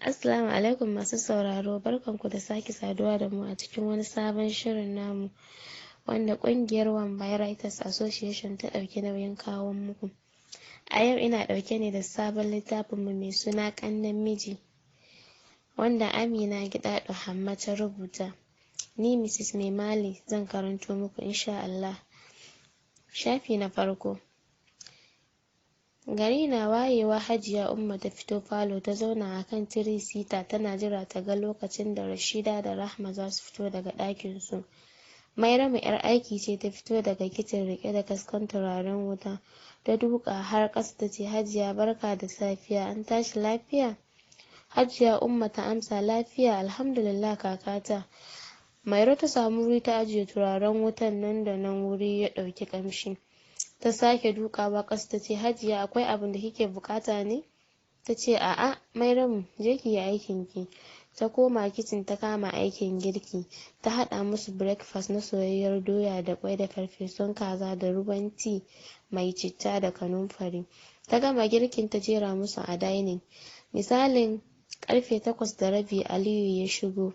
Assalamu alaikum masu sauraro, barkanku da sake saduwa da mu a cikin wani sabon shirin namu wanda ƙungiyar Wambai Writers Association ta ɗauki nauyin kawo muku. A yau ina ɗauke ne da sabon littafinmu mai suna ƙannen miji wanda Amina Gidado Hamma ta rubuta. Ni Mrs. Maimali zan karanto muku insha Allah. Shafi na farko. Gari na wayewa Hajiya Umma ta fito falo ta zauna a kan tirisita tana jira ta ga lokacin da Rashida da Rahma za su fito daga ɗakinsu. Mairamu 'yar aiki ce ta fito daga kicin riƙe da kaskon turaren wuta. Ta duka har ƙasa ta ce, Hajiya barka da safiya, an tashi lafiya? Hajiya Umma ta amsa, lafiya alhamdulillah kakata. Mairo ta samu wuri ta ajiye turaren wutan, nan da nan wuri ya ɗauki ƙamshi. Ta sake dukawa ƙasa ta ce, Hajiya akwai abin da kike bukata ne? Ta ce, a'a Mairamu je ki yi aikin ki. Ta koma kicin ta kama aikin girki. Ta haɗa musu breakfast na soyayyar doya da ƙwai da farfesun kaza da ruwan tea mai citta da kanumfari. Ta gama girkin ta jera musu a dining. Misalin karfe 8:30 Aliyu ya shigo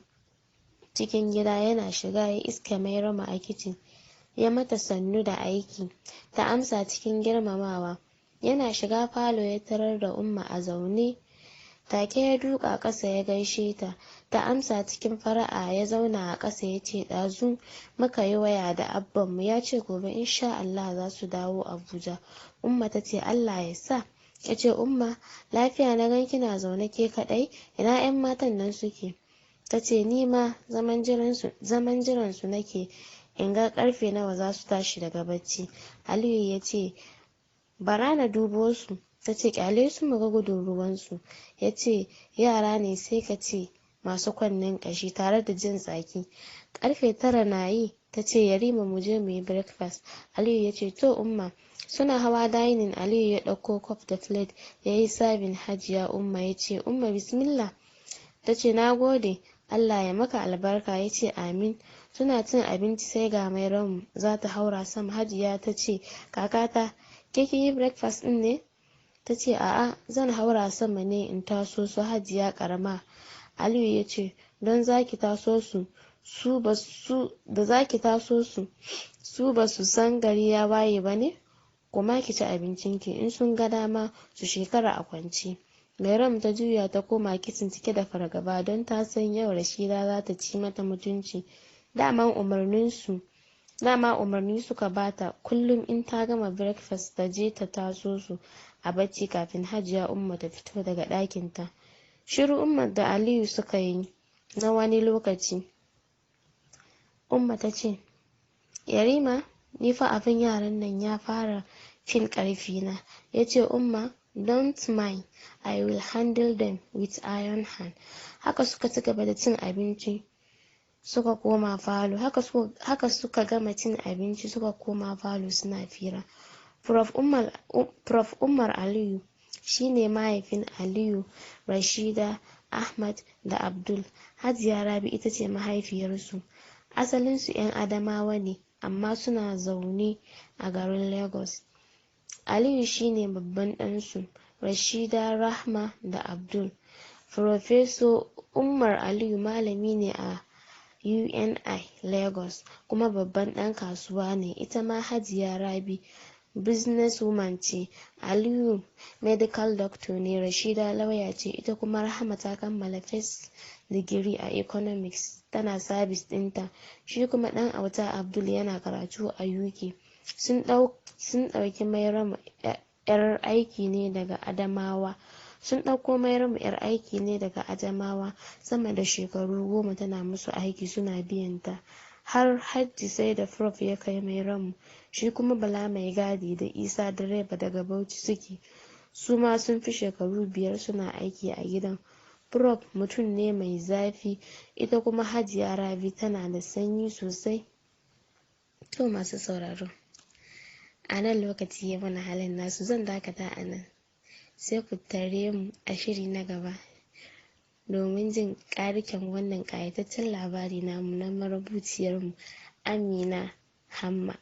cikin gida. Yana shiga ya iske Mairamu a kicin. Ya mata sannu da aiki. Ta amsa cikin girmamawa. Yana shiga falo ya tarar da Umma a zaune. Take ya duka ƙasa ya gaishe ta. Ta amsa cikin fara'a ya zauna a ƙasa ya ce, ɗazu muka yi waya da abbanmu ya ce gobe insha Allah za su dawo Abuja. Umma ta ce Allah ya sa. Ya ce, Umma lafiya na gan kina zaune ke kaɗai, ina 'yan matan nan suke? Ta ce, ni ma zaman jiransu nake in ga karfe nawa za su tashi daga bacci. Aliyu ya ce, bara na dubo su. Ta ce, kyale su mu ga gudun ruwansu. Ya ce, yara ne sai ka ce masu kunnen ƙashi, tare da jin tsaki. Karfe 9 na yi. Ta ce, Yarima mu je mu yi breakfast. Aliyu ya ce, to Umma. Suna hawa dining. Aliyu ya ɗauko cup da plate ya yi sabin. Hajiya Umma ya ce, Umma bismillah. Ta ce, na gode, Allah ya maka albarka. Ya ce, amin. Suna cin abinci sai ga Mairamu za ta haura sama. Hajiya ta ce, kakata ke kin yi breakfast ɗin ne? Ta ce, a'a zan haura sama ne in taso su Hajiya karama. Aliyu ya ce, don zaki taso su ba su san gari ya waye ba ne? Kuma ki ci abincinki, in sun ga dama su shekara a kwance. Mairamu ta juya ta koma kicin cike da fargaba don ta san yau Rashida za ta ci mata mutunci. Dama umarni suka bata kullum in ta gama breakfast ta je ta taso su a bacci kafin Hajiya Umma ta fito daga ɗakinta. Shiru Umma da Aliyu suka yi na wani lokaci. Umma ta ce, Yarima ni fa abin yaran nan ya fara fin ƙarfi na. Ya ce, Umma don't mind, I will handle them with iron hand. Haka suka ci gaba da cin abinci suka koma falo. Haka suka gama cin abinci suka koma falo suna fira. Prof Umar Aliyu shine mahaifin Aliyu, Rashida, Ahmad da Abdul. Hajiya Rabi ita ce mahaifiyarsu. Asalinsu 'yan Adamawa ne amma suna zaune a garin Lagos. Aliyu shine babban ɗansu, Rashida, Rahma da Abdul. Profeso Umar Aliyu malami ne a UNI Lagos kuma babban ɗan kasuwa ne. Ita ma Hajiya Rabi business woman ce. Aliyu medical doctor ne. Rashida lauya ce. Ita kuma Rahma ta kammala first degree a economics tana service ɗinta. Shi kuma ɗan auta Abdul yana karatu a UK. Sun ɗauki Mairamu 'yar aiki ne daga Adamawa. Sun ɗauko Mairamu 'yar aiki ne daga Adamawa sama da shekaru 10 tana musu aiki suna biyanta. Har hajji sai da Prof ya kai Mairamu. Shi kuma Bala mai gadi da Isa direba daga Bauchi suke. Su ma sun fi shekaru 5 suna aiki a gidan. Prof mutum ne mai zafi. Ita kuma Hajiya Rabi tana da sanyi sosai. To masu sauraro, a nan lokaci ya mana halin nasu, zan dakata a nan. Sai ku tare mu a shiri na gaba domin jin ƙariken wannan ƙayataccen labari namu na marubuciyarmu Amina Hamma.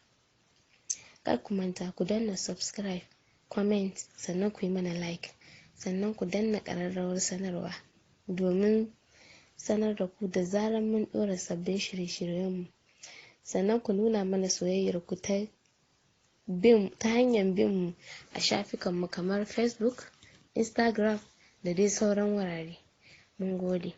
Kar ku manta ku danna subscribe, comment, sannan ku yi mana like, sannan ku danna ƙararrawar sanarwa. domin sanar da ku da zarar mun ɗora sabbin shirye-shiryenmu. Sannan ku nuna mana soyayyarku ta hanyar bin mu a shafukanmu kamar Facebook, Instagram da dai sauran wurare. Mun gode.